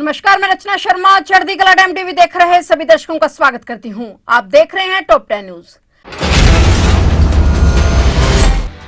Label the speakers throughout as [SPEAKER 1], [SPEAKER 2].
[SPEAKER 1] नमस्कार, मैं रचना शर्मा चढ़ती कला टाइम टीवी देख रहे सभी दर्शकों का स्वागत करती हूं। आप देख रहे हैं टॉप 10 न्यूज।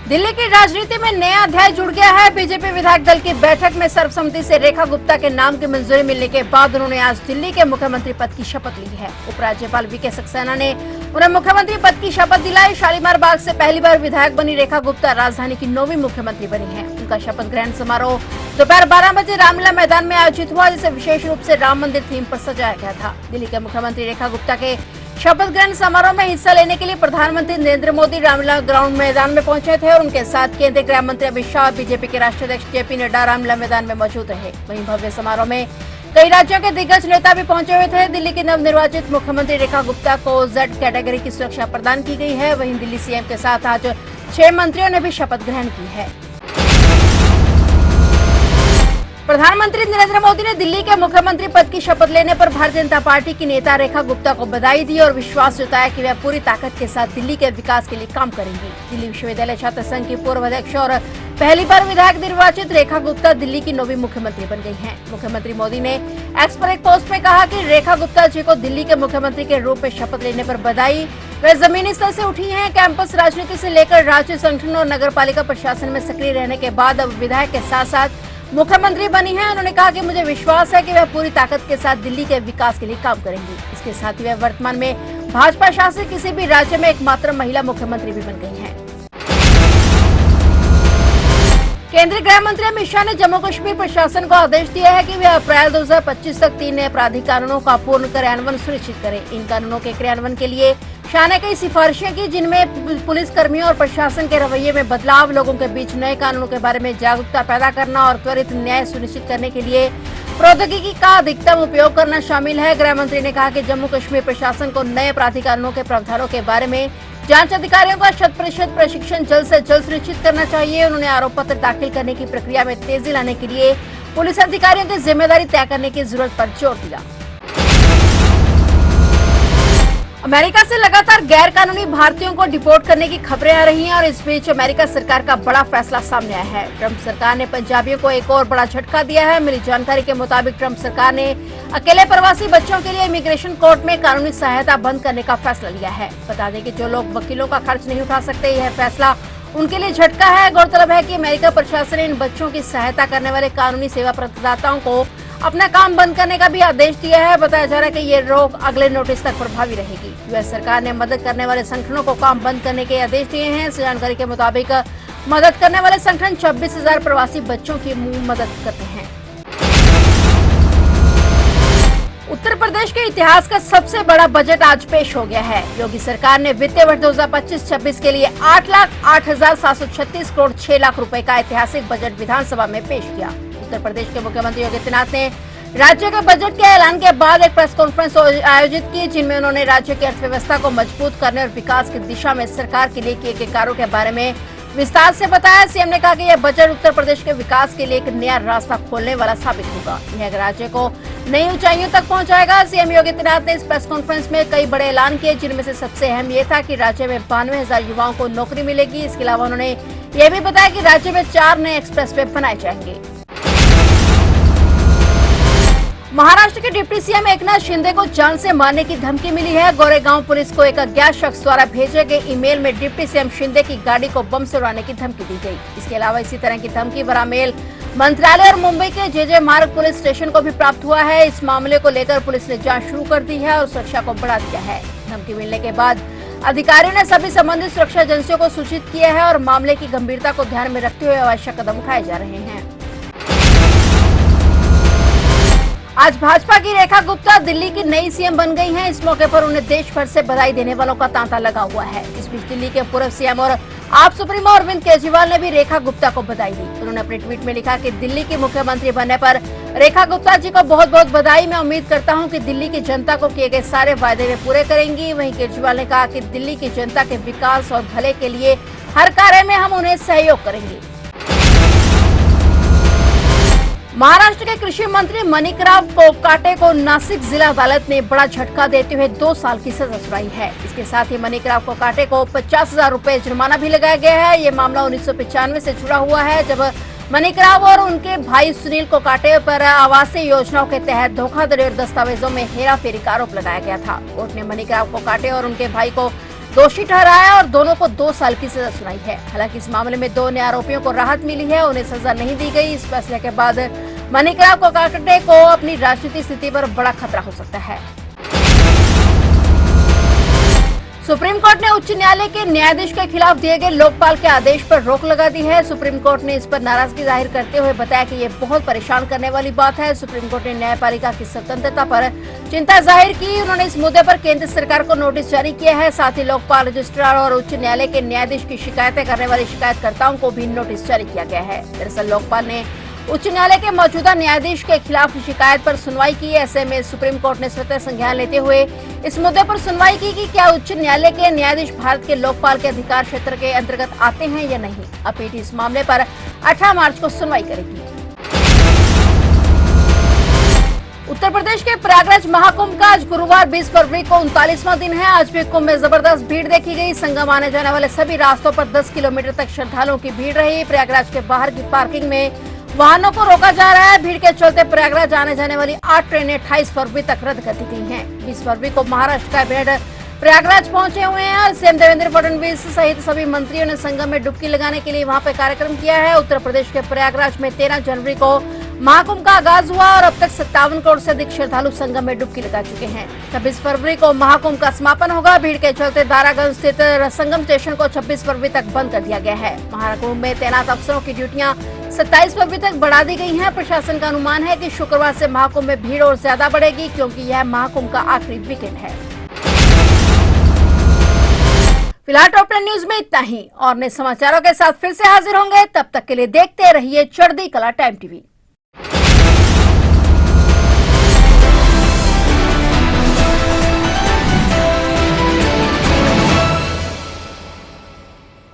[SPEAKER 1] दिल्ली की राजनीति में नया अध्याय जुड़ गया है। बीजेपी विधायक दल की बैठक में सर्वसम्मति से रेखा गुप्ता के नाम की मंजूरी मिलने के बाद उन्होंने आज दिल्ली के मुख्यमंत्री पद की शपथ ली है। उपराज्यपाल वीके सक्सेना ने उन्हें मुख्यमंत्री पद की शपथ दिलाई। शालीमार बाग से पहली बार विधायक बनी रेखा गुप्ता राजधानी की 9वीं मुख्यमंत्री बनी है। उनका शपथ ग्रहण समारोह दोपहर 12 बजे रामलीला मैदान में आयोजित हुआ, जिसे विशेष रूप से राम मंदिर थीम पर सजाया गया था। दिल्ली के मुख्यमंत्री रेखा गुप्ता के शपथ ग्रहण समारोह में हिस्सा लेने के लिए प्रधानमंत्री नरेंद्र मोदी रामलीला ग्राउंड मैदान में पहुंचे थे और उनके साथ केंद्रीय गृह मंत्री अमित शाह, बीजेपी के राष्ट्रीय अध्यक्ष जेपी नड्डा रामलीला मैदान में मौजूद रहे। वहीं भव्य समारोह में कई राज्यों के दिग्गज नेता भी पहुंचे हुए थे। दिल्ली की नवनिर्वाचित मुख्यमंत्री रेखा गुप्ता को जेड कैटेगरी की सुरक्षा प्रदान की गई है। वहीं दिल्ली सीएम के साथ आज 6 मंत्रियों ने भी शपथ ग्रहण की है। प्रधानमंत्री नरेंद्र मोदी ने दिल्ली के मुख्यमंत्री पद की शपथ लेने पर भारतीय जनता पार्टी की नेता रेखा गुप्ता को बधाई दी और विश्वास जताया कि वह पूरी ताकत के साथ दिल्ली के विकास के लिए काम करेंगी। दिल्ली विश्वविद्यालय छात्र संघ की पूर्व अध्यक्ष और पहली बार विधायक निर्वाचित रेखा गुप्ता दिल्ली की 9वीं मुख्यमंत्री बन गई हैं। मुख्यमंत्री मोदी ने एक्स पर एक पोस्ट में कहा कि रेखा गुप्ता जी को दिल्ली के मुख्यमंत्री के रूप में शपथ लेने पर बधाई। वे जमीनी स्तर से उठी हैं। कैंपस राजनीति से लेकर राज्य संगठन और नगर पालिका प्रशासन में सक्रिय रहने के बाद अब विधायक के साथ साथ मुख्यमंत्री बनी है। उन्होंने कहा कि मुझे विश्वास है कि वह पूरी ताकत के साथ दिल्ली के विकास के लिए काम करेंगी। इसके साथ ही वह वर्तमान में भाजपा शासित किसी भी राज्य में एकमात्र महिला मुख्यमंत्री भी बन गई हैं। केंद्रीय गृह मंत्री अमित शाह ने जम्मू कश्मीर प्रशासन को आदेश दिया है कि वे अप्रैल 2025 तक 3 नए आपराधिक कानूनों का पूर्ण क्रियान्वयन सुनिश्चित करें। इन कानूनों के क्रियान्वयन के लिए शाह ने कई सिफारिशें की, जिनमें पुलिस कर्मियों और प्रशासन के रवैये में बदलाव, लोगों के बीच नए कानूनों के बारे में जागरूकता पैदा करना और त्वरित न्याय सुनिश्चित करने के लिए प्रौद्योगिकी का अधिकतम उपयोग करना शामिल है। गृह मंत्री ने कहा कि जम्मू कश्मीर प्रशासन को नए आपराधिक कानूनों के प्रावधानों के बारे में जांच अधिकारियों का 100% प्रशिक्षण जल्द से जल्द सुनिश्चित करना चाहिए। उन्होंने आरोप पत्र दाखिल करने की प्रक्रिया में तेजी लाने के लिए पुलिस अधिकारियों की जिम्मेदारी तय करने की जरूरत पर जोर दिया। अमेरिका से लगातार गैर कानूनी भारतीयों को डिपोर्ट करने की खबरें आ रही हैं और इस बीच अमेरिका सरकार का बड़ा फैसला सामने आया है। ट्रंप सरकार ने पंजाबियों को एक और बड़ा झटका दिया है। मिली जानकारी के मुताबिक ट्रंप सरकार ने अकेले प्रवासी बच्चों के लिए इमिग्रेशन कोर्ट में कानूनी सहायता बंद करने का फैसला लिया है। बता दें कि जो लोग वकीलों का खर्च नहीं उठा सकते, यह फैसला उनके लिए झटका है। गौरतलब है कि अमेरिका प्रशासन ने इन बच्चों की सहायता करने वाले कानूनी सेवा प्रदाताओं को अपना काम बंद करने का भी आदेश दिया है। बताया जा रहा है कि ये रोक अगले नोटिस तक प्रभावी रहेगी। यूएस सरकार ने मदद करने वाले संगठनों को काम बंद करने के आदेश दिए हैं। इस जानकारी के मुताबिक मदद करने वाले संगठन 26,000 प्रवासी बच्चों की मदद करते हैं। उत्तर प्रदेश के इतिहास का सबसे बड़ा बजट आज पेश हो गया है। योगी सरकार ने वित्तीय वर्ष 2025-26 के लिए 8,08,736 करोड़ 6 लाख रुपए का ऐतिहासिक बजट विधानसभा में पेश किया। उत्तर प्रदेश के मुख्यमंत्री योगी आदित्यनाथ ने राज्य के बजट के ऐलान के बाद एक प्रेस कॉन्फ्रेंस आयोजित की, जिनमें उन्होंने राज्य की अर्थव्यवस्था को मजबूत करने और विकास की दिशा में सरकार के लिए किए गए कार्यों के बारे में विस्तार से बताया। सीएम ने कहा कि यह बजट उत्तर प्रदेश के विकास के लिए एक नया रास्ता खोलने वाला साबित होगा। यह राज्य को नई ऊंचाइयों तक पहुंचाएगा। सीएम योगी आदित्यनाथ ने इस प्रेस कॉन्फ्रेंस में कई बड़े ऐलान किए, जिनमें से सबसे अहम ये था कि राज्य में 92,000 युवाओं को नौकरी मिलेगी। इसके अलावा उन्होंने यह भी बताया कि राज्य में 4 नए एक्सप्रेसवे बनाए जाएंगे। महाराष्ट्र के डिप्टी सीएम एकनाथ शिंदे को जान से मारने की धमकी मिली है। गोरेगांव पुलिस को एक अज्ञात शख्स द्वारा भेजे गए ईमेल में डिप्टी सीएम शिंदे की गाड़ी को बम से उड़ाने की धमकी दी गई। इसके अलावा इसी तरह की धमकी भरा मेल मंत्रालय और मुंबई के जे मार्ग पुलिस स्टेशन को भी प्राप्त हुआ है। इस मामले को लेकर पुलिस ने जांच शुरू कर दी है और सुरक्षा को बढ़ा दिया है। धमकी मिलने के बाद अधिकारियों ने सभी संबंधित सुरक्षा एजेंसियों को सूचित किया है और मामले की गंभीरता को ध्यान में रखते हुए आवश्यक कदम उठाए जा रहे हैं। आज भाजपा की रेखा गुप्ता दिल्ली की नई सीएम बन गई हैं। इस मौके पर उन्हें देश भर से बधाई देने वालों का तांता लगा हुआ है। इस बीच दिल्ली के पूर्व सीएम और आप सुप्रीमो अरविंद केजरीवाल ने भी रेखा गुप्ता को बधाई दी। उन्होंने अपने ट्वीट में लिखा कि दिल्ली की मुख्यमंत्री बनने पर रेखा गुप्ता जी को बहुत बहुत बधाई। मैं उम्मीद करता हूं कि दिल्ली की जनता को किए गए सारे वायदे वे पूरे करेंगी। वहीं केजरीवाल ने कहा कि दिल्ली की जनता के विकास और भले के लिए हर कार्य में हम उन्हें सहयोग करेंगे। महाराष्ट्र के कृषि मंत्री मणिकराव कोकाटे को नासिक जिला अदालत ने बड़ा झटका देते हुए 2 साल की सजा सुनाई है। इसके साथ ही मणिकराव कोकाटे को 50,000 रुपए जुर्माना भी लगाया गया है। ये मामला 1995 से जुड़ा हुआ है, जब मणिक राव और उनके भाई सुनील कोकाटे पर आवासीय योजनाओं के तहत धोखाधड़ी और दस्तावेजों में हेराफेरी का आरोप लगाया गया था। कोर्ट ने मणिक राव कोकाटे और उनके भाई को दोषी ठहराया और दोनों को 2 साल की सजा सुनाई है। हालांकि इस मामले में 2 अन्य आरोपियों को राहत मिली है, उन्हें सजा नहीं दी गई। इस फैसले के बाद मणिक राव कोकाटे को अपनी राजनीतिक स्थिति पर बड़ा खतरा हो सकता है। सुप्रीम कोर्ट ने उच्च न्यायालय के न्यायाधीश के खिलाफ दिए गए लोकपाल के आदेश पर रोक लगा दी है। सुप्रीम कोर्ट ने इस पर नाराजगी जाहिर करते हुए बताया कि ये बहुत परेशान करने वाली बात है। सुप्रीम कोर्ट ने न्यायपालिका की स्वतंत्रता पर चिंता जाहिर की। उन्होंने इस मुद्दे पर केंद्र सरकार को नोटिस जारी किया है। साथ ही लोकपाल, रजिस्ट्रार और उच्च न्यायालय के न्यायाधीश की शिकायतें करने वाले शिकायतकर्ताओं को भी नोटिस जारी किया गया है। दरअसल लोकपाल ने उच्च न्यायालय के मौजूदा न्यायाधीश के खिलाफ शिकायत पर सुनवाई की। ऐसे में सुप्रीम कोर्ट ने स्वतः संज्ञान लेते हुए इस मुद्दे पर सुनवाई की कि क्या उच्च न्यायालय के न्यायाधीश भारत के लोकपाल के अधिकार क्षेत्र के अंतर्गत आते हैं या नहीं। अब पीठ इस मामले पर 18 मार्च को सुनवाई करेगी। उत्तर प्रदेश के प्रयागराज महाकुंभ का आज गुरुवार 20 फरवरी को 39वां दिन है। आज भी कुंभ में जबरदस्त भीड़ देखी गई। संगम आने जाने वाले सभी रास्तों पर 10 किलोमीटर तक श्रद्धालुओं की भीड़ रही। प्रयागराज के बाहर की पार्किंग में वाहनों को रोका जा रहा है। भीड़ के चलते प्रयागराज आने जाने वाली 8 ट्रेनें 28 फरवरी तक रद्द कर दी गई हैं। 20 फरवरी को महाराष्ट्र कैबिनेट प्रयागराज पहुंचे हुए हैं। सीएम देवेंद्र फडणवीस सहित सभी मंत्रियों ने संगम में डुबकी लगाने के लिए वहां पर कार्यक्रम किया है। उत्तर प्रदेश के प्रयागराज में 13 जनवरी को महाकुंभ का आगाज हुआ और अब तक 57 करोड़ से अधिक श्रद्धालु संगम में डुबकी लगा चुके हैं। 26 फरवरी को महाकुंभ का समापन होगा। भीड़ के चलते दारागंज स्थित संगम स्टेशन को 26 फरवरी तक बंद कर दिया गया है। महाकुंभ में तैनात अफसरों की ड्यूटियां 27 फरवरी तक बढ़ा दी गई हैं। प्रशासन का अनुमान है कि शुक्रवार से महाकुंभ में भीड़ और ज्यादा बढ़ेगी, क्योंकि यह महाकुंभ का आखिरी वीकेंड है। फिलहाल टॉप 10 न्यूज में इतना ही और नए समाचारों के साथ फिर से हाजिर होंगे। तब तक के लिए देखते रहिए चढ़ती कला टाइम टीवी।